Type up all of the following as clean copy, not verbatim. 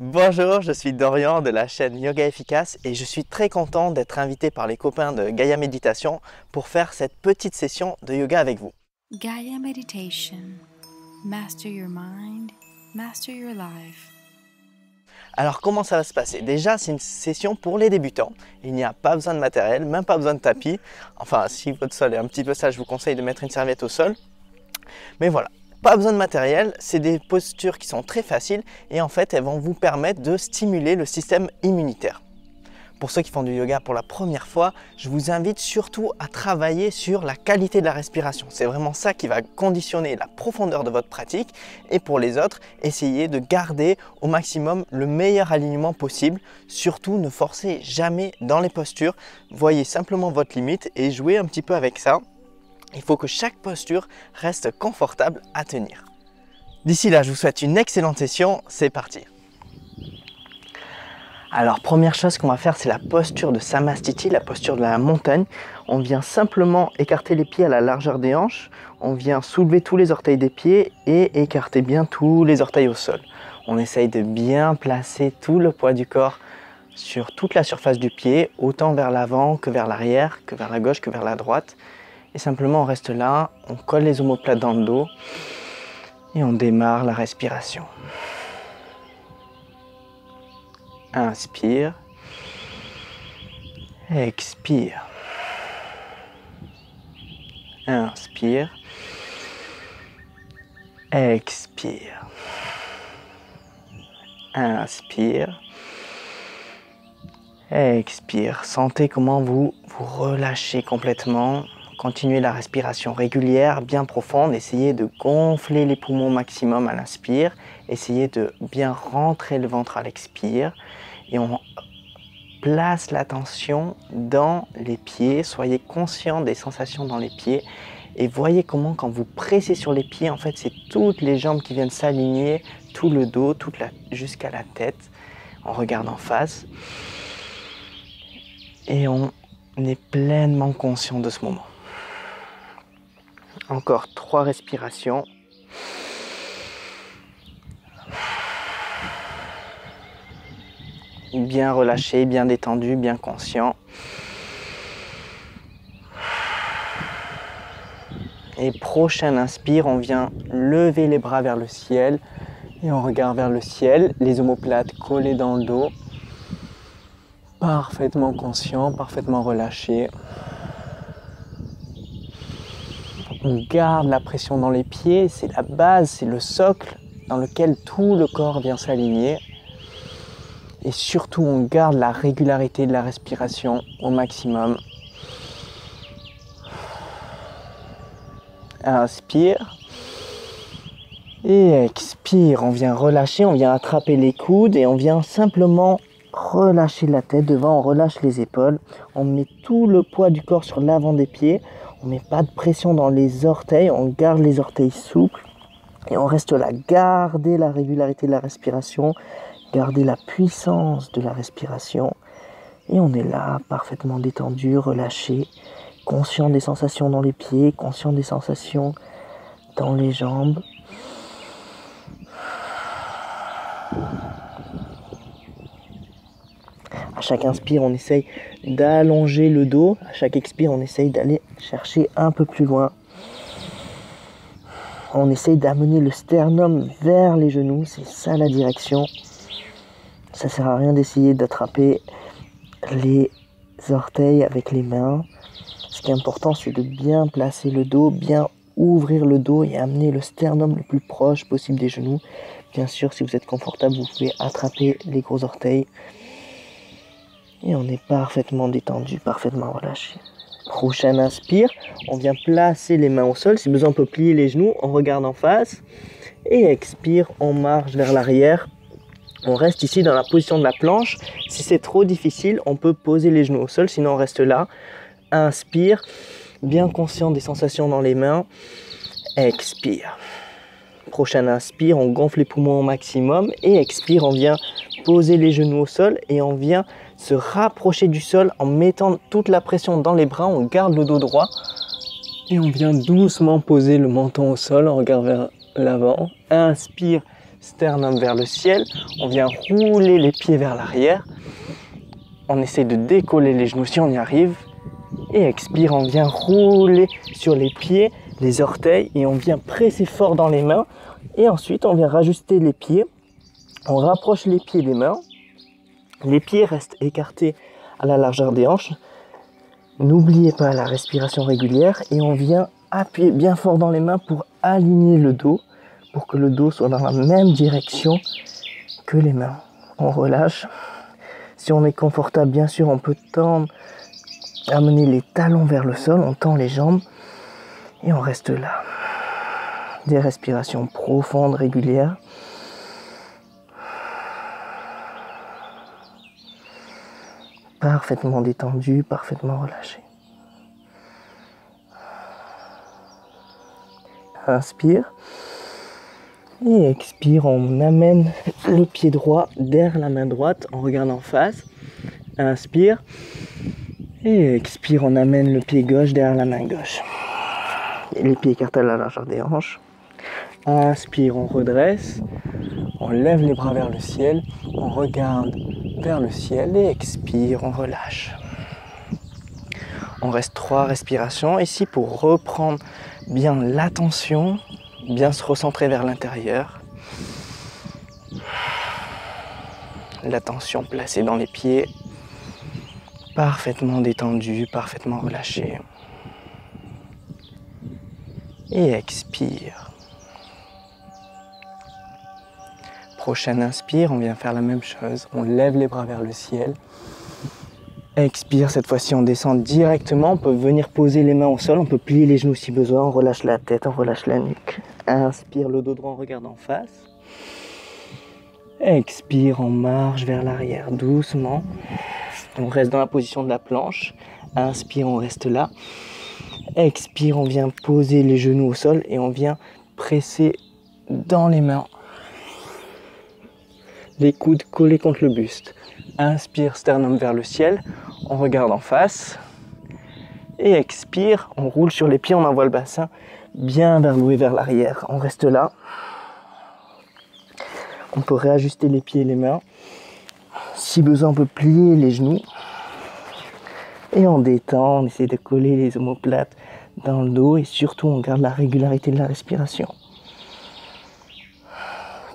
Bonjour, je suis Dorian de la chaîne Yoga Efficace et je suis très content d'être invité par les copains de Gaia Méditation pour faire cette petite session de yoga avec vous. Gaia Meditation. Master your mind, master your life. Alors comment ça va se passer? Déjà, c'est une session pour les débutants. Il n'y a pas besoin de matériel, même pas besoin de tapis. Enfin, si votre sol est un petit peu sale, je vous conseille de mettre une serviette au sol. Mais voilà. Pas besoin de matériel, c'est des postures qui sont très faciles et en fait elles vont vous permettre de stimuler le système immunitaire. Pour ceux qui font du yoga pour la première fois, je vous invite surtout à travailler sur la qualité de la respiration. C'est vraiment ça qui va conditionner la profondeur de votre pratique. Et pour les autres, essayez de garder au maximum le meilleur alignement possible. Surtout, ne forcez jamais dans les postures. Voyez simplement votre limite et jouez un petit peu avec ça. Il faut que chaque posture reste confortable à tenir. D'ici là, je vous souhaite une excellente session. C'est parti! Alors, première chose qu'on va faire, c'est la posture de Samastiti, la posture de la montagne. On vient simplement écarter les pieds à la largeur des hanches. On vient soulever tous les orteils des pieds et écarter bien tous les orteils au sol. On essaye de bien placer tout le poids du corps sur toute la surface du pied, autant vers l'avant que vers l'arrière, que vers la gauche, que vers la droite. Et simplement, on reste là, on colle les omoplates dans le dos et on démarre la respiration. Inspire, expire, inspire, expire, inspire, expire. Sentez comment vous vous relâchez complètement. Continuez la respiration régulière, bien profonde. Essayez de gonfler les poumons au maximum à l'inspire. Essayez de bien rentrer le ventre à l'expire. Et on place l'attention dans les pieds. Soyez conscient des sensations dans les pieds. Et voyez comment quand vous pressez sur les pieds, en fait, c'est toutes les jambes qui viennent s'aligner, tout le dos, jusqu'à la tête. On regarde en face. Et on est pleinement conscient de ce moment. Encore 3 respirations. Bien relâché, bien détendu, bien conscient. Et prochaine inspire, on vient lever les bras vers le ciel. Et on regarde vers le ciel, les omoplates collées dans le dos. Parfaitement conscient, parfaitement relâché. On garde la pression dans les pieds, c'est la base, c'est le socle dans lequel tout le corps vient s'aligner. Et surtout, on garde la régularité de la respiration au maximum. Inspire. Et expire. On vient relâcher, on vient attraper les coudes et on vient simplement relâcher la tête devant, on relâche les épaules. On met tout le poids du corps sur l'avant des pieds. On ne met pas de pression dans les orteils, on garde les orteils souples et on reste là. Gardez la régularité de la respiration, gardez la puissance de la respiration et on est là, parfaitement détendu, relâché, conscient des sensations dans les pieds, conscient des sensations dans les jambes. À chaque inspire, on essaye d'allonger le dos. À chaque expire, on essaye d'aller chercher un peu plus loin. On essaye d'amener le sternum vers les genoux. C'est ça la direction. Ça ne sert à rien d'essayer d'attraper les orteils avec les mains. Ce qui est important, c'est de bien placer le dos, bien ouvrir le dos et amener le sternum le plus proche possible des genoux. Bien sûr, si vous êtes confortable, vous pouvez attraper les gros orteils. Et on est parfaitement détendu, parfaitement relâché. Prochaine inspire, on vient placer les mains au sol. Si besoin, on peut plier les genoux, on regarde en face. Et expire, on marche vers l'arrière. On reste ici dans la position de la planche. Si c'est trop difficile, on peut poser les genoux au sol, sinon on reste là. Inspire, bien conscient des sensations dans les mains. Expire. Prochaine inspire, on gonfle les poumons au maximum. Et expire, on vient poser les genoux au sol et on vient se rapprocher du sol en mettant toute la pression dans les bras. On garde le dos droit et on vient doucement poser le menton au sol. On regarde vers l'avant. Inspire, sternum vers le ciel. On vient rouler les pieds vers l'arrière. On essaie de décoller les genoux si on y arrive. Et expire, on vient rouler sur les pieds, les orteils et on vient presser fort dans les mains. Et ensuite, on vient rajuster les pieds. On rapproche les pieds des mains. Les pieds restent écartés à la largeur des hanches. N'oubliez pas la respiration régulière et on vient appuyer bien fort dans les mains pour aligner le dos, pour que le dos soit dans la même direction que les mains. On relâche. Si on est confortable, bien sûr, on peut tendre, amener les talons vers le sol, on tend les jambes et on reste là. Des respirations profondes, régulières. Parfaitement détendu, parfaitement relâché. Inspire. Et expire, on amène le pied droit derrière la main droite en regardant en face. Inspire. Et expire, on amène le pied gauche derrière la main gauche. Et les pieds écartés à la largeur des hanches. Inspire, on redresse. On lève les bras vers le ciel. On regarde vers le ciel et expire, on relâche. On reste 3 respirations ici pour reprendre bien l'attention, bien se recentrer vers l'intérieur. L'attention placée dans les pieds, parfaitement détendue, parfaitement relâchée. Et expire. Prochaine inspire, on vient faire la même chose. On lève les bras vers le ciel. Expire, cette fois-ci on descend directement. On peut venir poser les mains au sol. On peut plier les genoux si besoin. On relâche la tête, on relâche la nuque. Inspire, le dos droit, on regarde en face. Expire, on marche vers l'arrière doucement. On reste dans la position de la planche. Inspire, on reste là. Expire, on vient poser les genoux au sol et on vient presser dans les mains. Les coudes collés contre le buste. Inspire, sternum vers le ciel. On regarde en face. Et expire, on roule sur les pieds, on envoie le bassin bien vers l'eau et vers l'arrière. On reste là. On peut réajuster les pieds et les mains. Si besoin, on peut plier les genoux. Et on détend, on essaie de coller les omoplates dans le dos. Et surtout, on garde la régularité de la respiration.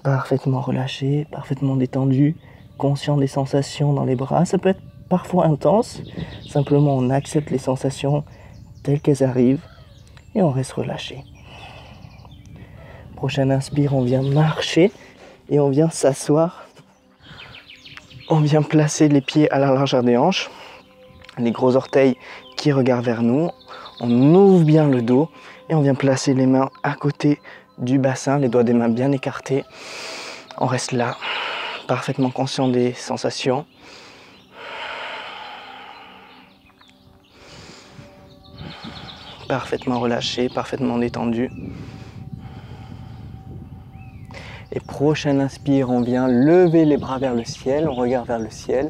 Parfaitement relâché, parfaitement détendu, conscient des sensations dans les bras. Ça peut être parfois intense, simplement on accepte les sensations telles qu'elles arrivent et on reste relâché. Prochaine inspire, on vient marcher et on vient s'asseoir. On vient placer les pieds à la largeur des hanches, les gros orteils qui regardent vers nous. On ouvre bien le dos et on vient placer les mains à côté du bassin, les doigts des mains bien écartés. On reste là, parfaitement conscient des sensations. Parfaitement relâché, parfaitement détendu. Et prochaine inspire, on vient lever les bras vers le ciel, on regarde vers le ciel.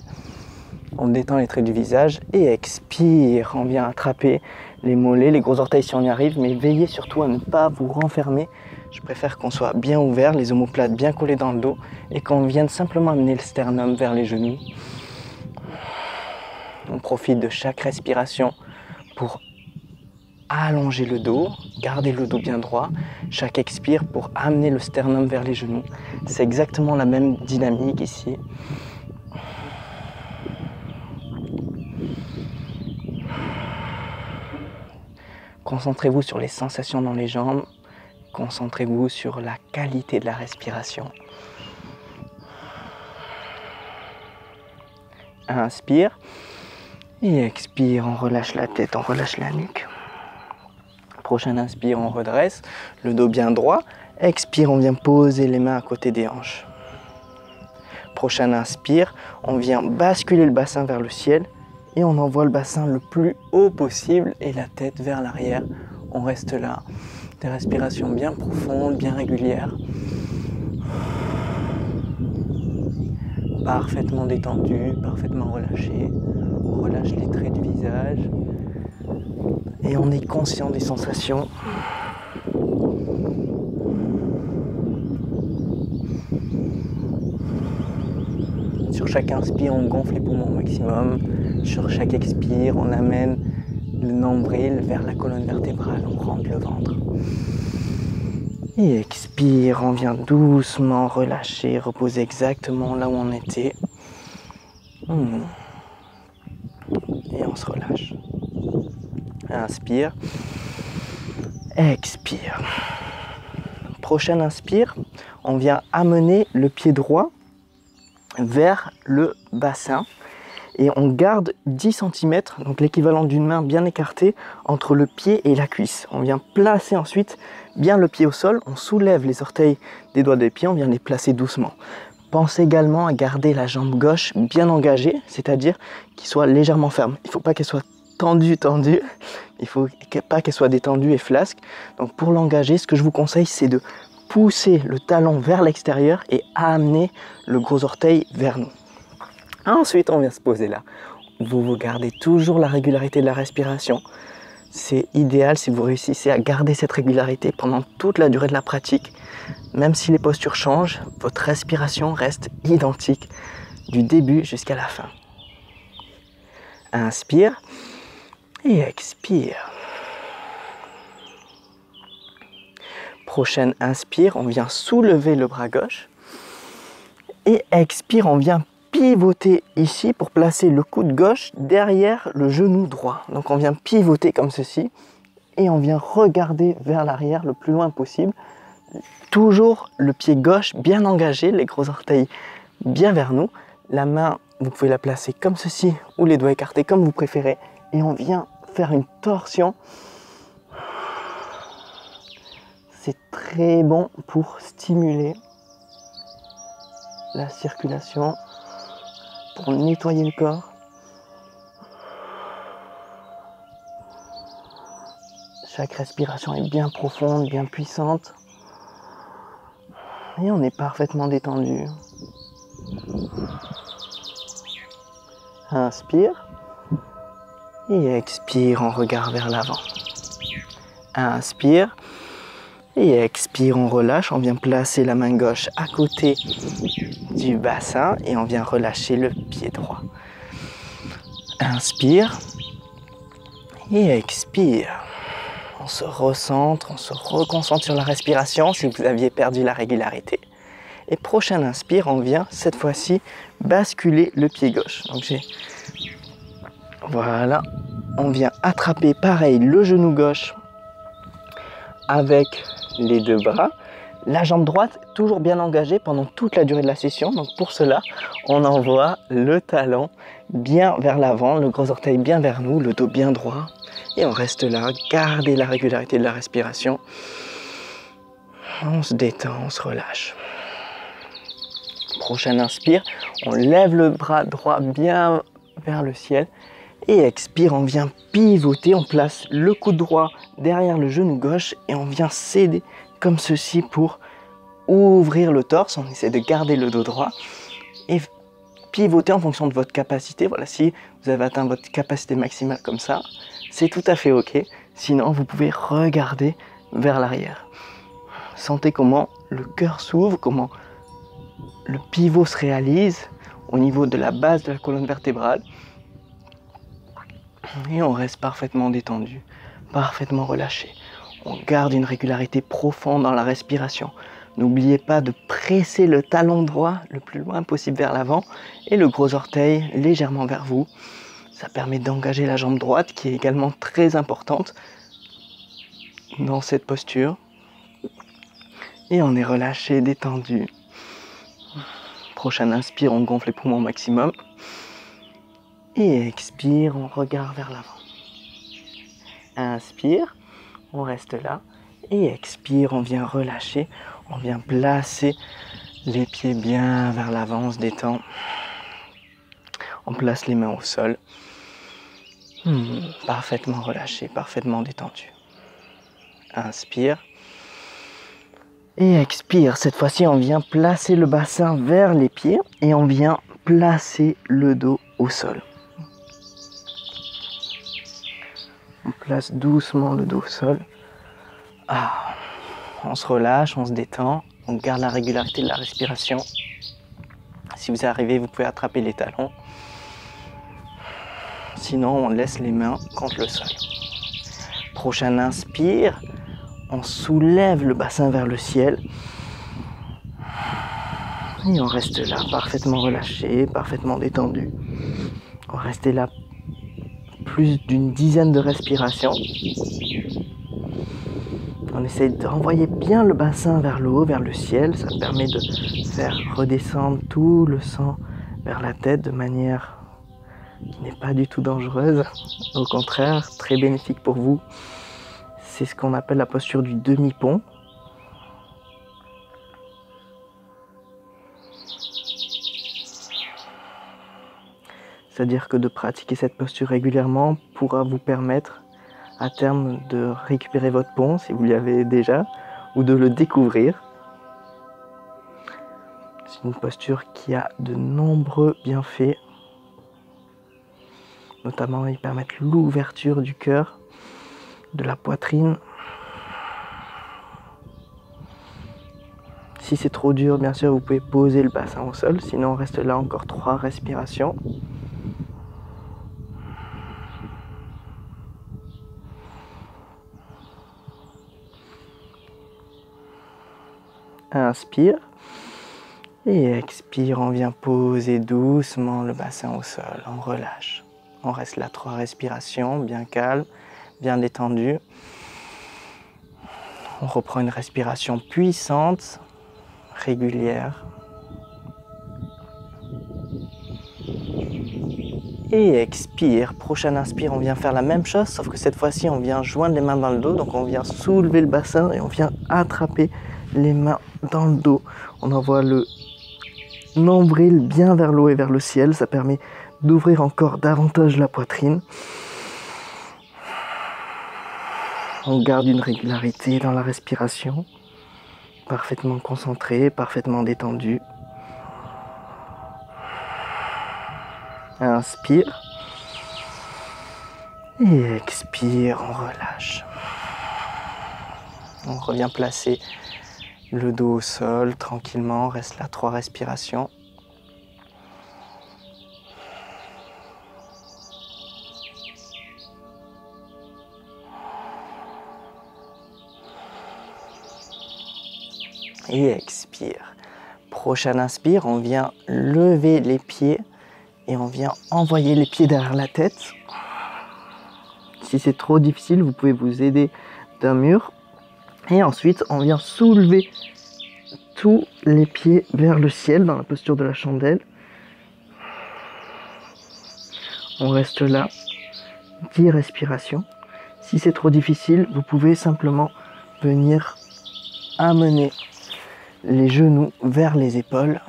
On détend les traits du visage et expire, on vient attraper les mollets, les gros orteils si on y arrive, mais veillez surtout à ne pas vous renfermer. Je préfère qu'on soit bien ouvert, les omoplates bien collés dans le dos et qu'on vienne simplement amener le sternum vers les genoux. On profite de chaque respiration pour allonger le dos, garder le dos bien droit. Chaque expire pour amener le sternum vers les genoux. C'est exactement la même dynamique ici. Concentrez-vous sur les sensations dans les jambes. Concentrez-vous sur la qualité de la respiration. Inspire et expire, on relâche la tête, on relâche la nuque. Prochaine inspire, on redresse, le dos bien droit. Expire, on vient poser les mains à côté des hanches. Prochaine inspire, on vient basculer le bassin vers le ciel et on envoie le bassin le plus haut possible et la tête vers l'arrière. On reste là. Des respirations bien profondes, bien régulières. Parfaitement détendu, parfaitement relâché. On relâche les traits du visage. Et on est conscient des sensations. Sur chaque inspire, on gonfle les poumons au maximum. Sur chaque expire, on amène le nombril vers la colonne vertébrale, on rentre le ventre. Et expire, on vient doucement relâcher, reposer exactement là où on était. Et on se relâche. Inspire. Expire. Prochaine inspire, on vient amener le pied droit vers le bassin. Et on garde 10 cm, donc l'équivalent d'une main bien écartée, entre le pied et la cuisse. On vient placer ensuite bien le pied au sol, on soulève les orteils des doigts des pieds, on vient les placer doucement. Pensez également à garder la jambe gauche bien engagée, c'est-à-dire qu'il soit légèrement ferme. Il ne faut pas qu'elle soit tendue, il ne faut pas qu'elle soit détendue et flasque. Donc pour l'engager, ce que je vous conseille, c'est de pousser le talon vers l'extérieur et amener le gros orteil vers nous. Ensuite, on vient se poser là. Vous gardez toujours la régularité de la respiration. C'est idéal si vous réussissez à garder cette régularité pendant toute la durée de la pratique. Même si les postures changent, votre respiration reste identique du début jusqu'à la fin. Inspire et expire. Prochaine inspire, on vient soulever le bras gauche. Et expire, on vient pivoter ici pour placer le coude gauche derrière le genou droit. Donc on vient pivoter comme ceci et on vient regarder vers l'arrière le plus loin possible. Toujours le pied gauche bien engagé, les gros orteils bien vers nous. La main, vous pouvez la placer comme ceci ou les doigts écartés comme vous préférez. Et on vient faire une torsion. C'est très bon pour stimuler la circulation, pour nettoyer le corps. Chaque respiration est bien profonde, bien puissante. Et on est parfaitement détendu. Inspire. Et expire, on regarde vers l'avant. Inspire. Et expire, on relâche. On vient placer la main gauche à côté du bassin et on vient relâcher le pied droit. Inspire et expire. On se recentre, on se reconcentre sur la respiration si vous aviez perdu la régularité. Et prochaine inspire, on vient cette fois-ci basculer le pied gauche. Donc voilà, on vient attraper pareil le genou gauche avec les deux bras. La jambe droite toujours bien engagée pendant toute la durée de la session. Donc pour cela, on envoie le talon bien vers l'avant, le gros orteil bien vers nous, le dos bien droit. Et on reste là, gardez la régularité de la respiration. On se détend, on se relâche. Prochaine inspire, on lève le bras droit bien vers le ciel. Et expire, on vient pivoter, on place le coude droit derrière le genou gauche et on vient s'aider comme ceci pour ouvrir le torse. On essaie de garder le dos droit et pivoter en fonction de votre capacité. Voilà, si vous avez atteint votre capacité maximale comme ça, c'est tout à fait ok. Sinon, vous pouvez regarder vers l'arrière. Sentez comment le cœur s'ouvre, comment le pivot se réalise au niveau de la base de la colonne vertébrale. Et on reste parfaitement détendu, parfaitement relâché. On garde une régularité profonde dans la respiration. N'oubliez pas de presser le talon droit le plus loin possible vers l'avant et le gros orteil légèrement vers vous. Ça permet d'engager la jambe droite qui est également très importante dans cette posture. Et on est relâché, détendu. Prochaine inspire, on gonfle les poumons au maximum. Et expire, on regarde vers l'avant. Inspire, on reste là. Et expire, on vient relâcher. On vient placer les pieds bien vers l'avant, on se détend. On place les mains au sol. Parfaitement relâché, parfaitement détendu. Inspire. Et expire. Cette fois-ci, on vient placer le bassin vers les pieds et on vient placer le dos au sol. On place doucement le dos au sol. On se relâche, on se détend, on garde la régularité de la respiration. Si vous arrivez, vous pouvez attraper les talons. Sinon, on laisse les mains contre le sol. Prochain inspire, on soulève le bassin vers le ciel. Et on reste là, parfaitement relâché, parfaitement détendu. On reste là plus d'une dizaine de respirations. On essaye de renvoyer bien le bassin vers le haut, vers le ciel. Ça permet de faire redescendre tout le sang vers la tête de manière qui n'est pas du tout dangereuse. Au contraire, très bénéfique pour vous. C'est ce qu'on appelle la posture du demi-pont. C'est-à-dire que de pratiquer cette posture régulièrement pourra vous permettre à terme de récupérer votre pont si vous l'avez déjà, ou de le découvrir. C'est une posture qui a de nombreux bienfaits. Notamment, ils permettent l'ouverture du cœur, de la poitrine. Si c'est trop dur, bien sûr, vous pouvez poser le bassin au sol. Sinon, on reste là encore 3 respirations. Inspire. Et expire, on vient poser doucement le bassin au sol. On relâche. On reste là 3 respirations, bien calme, bien détendu. On reprend une respiration puissante, régulière. Et expire. Prochain inspire, on vient faire la même chose, sauf que cette fois-ci, on vient joindre les mains dans le dos. Donc on vient soulever le bassin et on vient attraper les mains dans le dos. On envoie le nombril bien vers le haut et vers le ciel. Ça permet d'ouvrir encore davantage la poitrine. On garde une régularité dans la respiration, parfaitement concentré, parfaitement détendu. Inspire. Et expire, on relâche. On revient placer le dos au sol tranquillement, on reste là 3 respirations. Et expire. Prochain inspire, on vient lever les pieds et on vient envoyer les pieds derrière la tête. Si c'est trop difficile, vous pouvez vous aider d'un mur. Et ensuite, on vient soulever tous les pieds vers le ciel dans la posture de la chandelle. On reste là, 10 respirations. Si c'est trop difficile, vous pouvez simplement venir amener les genoux vers les épaules.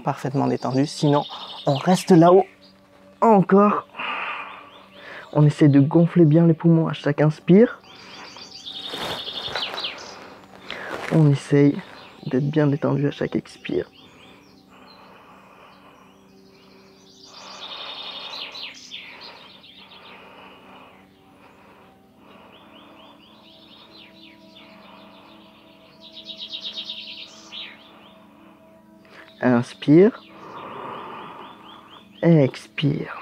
Parfaitement détendu. Sinon, on reste là-haut. Encore. On essaie de gonfler bien les poumons à chaque inspire. On essaye d'être bien détendu à chaque expire. Inspire. Expire.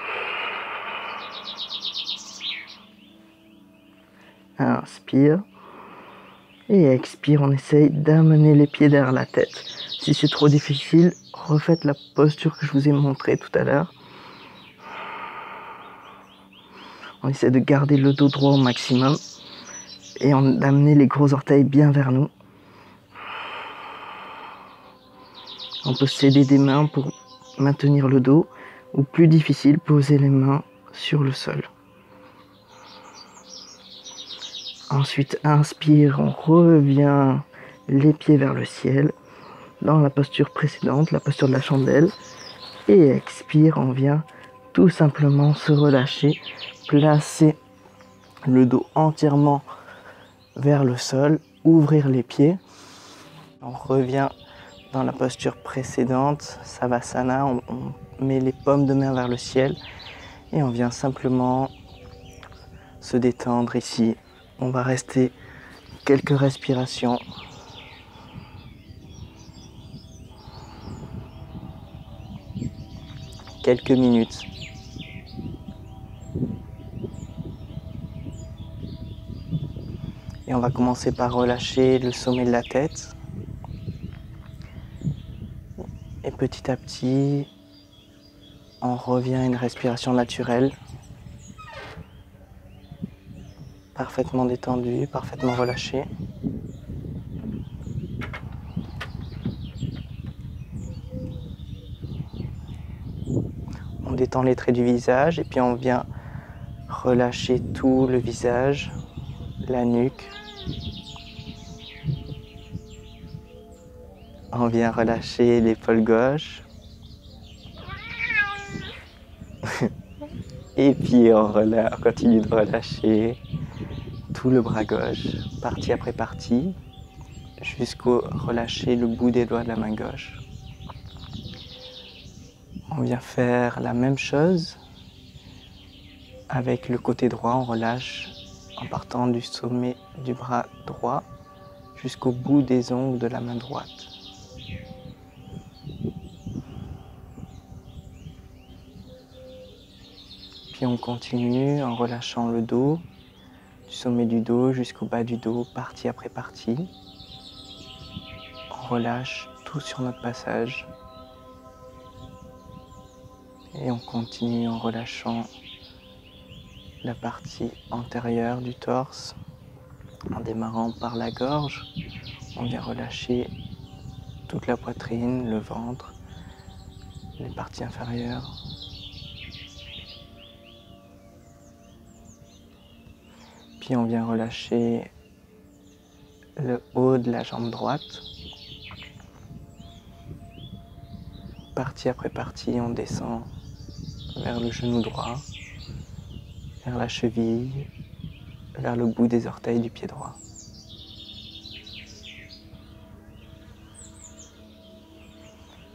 Inspire. Et expire, on essaye d'amener les pieds derrière la tête. Si c'est trop difficile, refaites la posture que je vous ai montrée tout à l'heure. On essaie de garder le dos droit au maximum et d'amener les gros orteils bien vers nous. On peut s'aider des mains pour maintenir le dos ou plus difficile, poser les mains sur le sol. Ensuite, inspire, on revient les pieds vers le ciel dans la posture précédente, la posture de la chandelle. Et expire, on vient tout simplement se relâcher, placer le dos entièrement vers le sol, ouvrir les pieds. On revient dans la posture précédente, Savasana, on met les paumes de main vers le ciel et on vient simplement se détendre ici. On va rester quelques respirations. quelques minutes. Et on va commencer par relâcher le sommet de la tête. Et petit à petit, on revient à une respiration naturelle. Parfaitement détendue, parfaitement relâchée. On détend les traits du visage et puis on vient relâcher tout le visage, la nuque. On vient relâcher l'épaule gauche. Et puis on continue de relâcher tout le bras gauche, partie après partie, jusqu'au relâcher le bout des doigts de la main gauche. On vient faire la même chose avec le côté droit. On relâche en partant du sommet du bras droit jusqu'au bout des ongles de la main droite. Puis on continue en relâchant le dos, du sommet du dos jusqu'au bas du dos, partie après partie. On relâche tout sur notre passage. Et on continue en relâchant la partie antérieure du torse. En démarrant par la gorge, on vient relâcher toute la poitrine, le ventre, les parties inférieures. Puis on vient relâcher le haut de la jambe droite. Partie après partie, on descend vers le genou droit, vers la cheville, vers le bout des orteils du pied droit.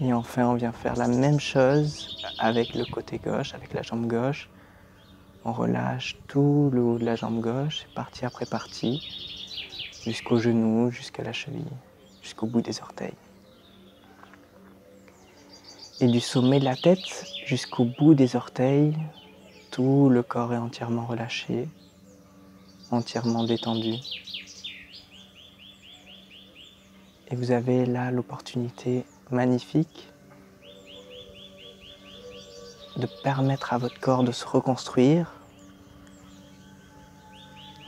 Et enfin, on vient faire la même chose avec le côté gauche, avec la jambe gauche. On relâche tout le haut de la jambe gauche, partie après partie, jusqu'au genou, jusqu'à la cheville, jusqu'au bout des orteils. Et du sommet de la tête jusqu'au bout des orteils, tout le corps est entièrement relâché, entièrement détendu. Et vous avez là l'opportunité magnifique de permettre à votre corps de se reconstruire,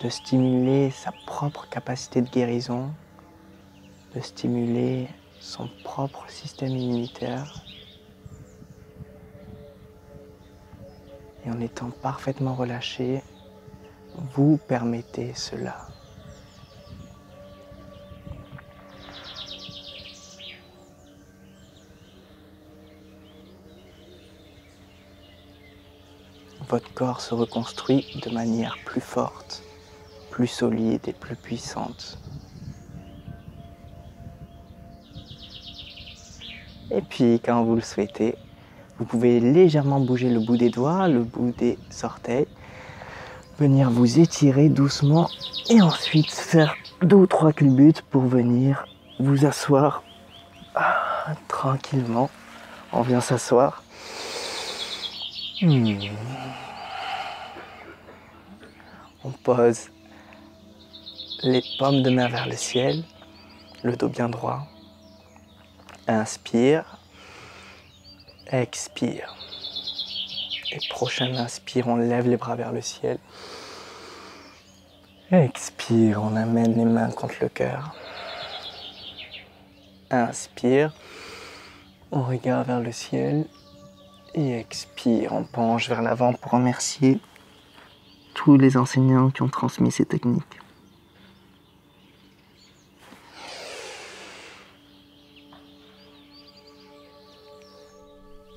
de stimuler sa propre capacité de guérison, de stimuler son propre système immunitaire. Et en étant parfaitement relâché, vous permettez cela. Votre corps se reconstruit de manière plus forte, plus solide et plus puissante. Et puis, quand vous le souhaitez, vous pouvez légèrement bouger le bout des doigts, le bout des orteils, venir vous étirer doucement et ensuite faire 2 ou 3 culbutes pour venir vous asseoir tranquillement. On vient s'asseoir. On pose les paumes de main vers le ciel, le dos bien droit. Inspire, expire. Et prochain inspire, on lève les bras vers le ciel. Expire, on amène les mains contre le cœur. Inspire, on regarde vers le ciel. Et expire, on penche vers l'avant pour remercier tous les enseignants qui ont transmis ces techniques.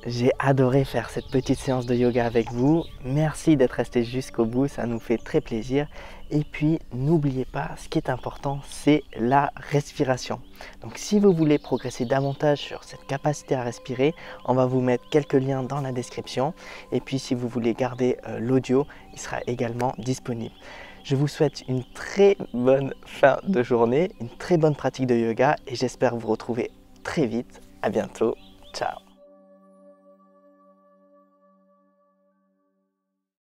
J'ai adoré faire cette petite séance de yoga avec vous. Merci d'être resté jusqu'au bout, ça nous fait très plaisir. Et puis, n'oubliez pas, ce qui est important, c'est la respiration. Donc, si vous voulez progresser davantage sur cette capacité à respirer, on va vous mettre quelques liens dans la description. Et puis, si vous voulez garder l'audio, il sera également disponible. Je vous souhaite une très bonne fin de journée, une très bonne pratique de yoga et j'espère vous retrouver très vite. À bientôt. Ciao.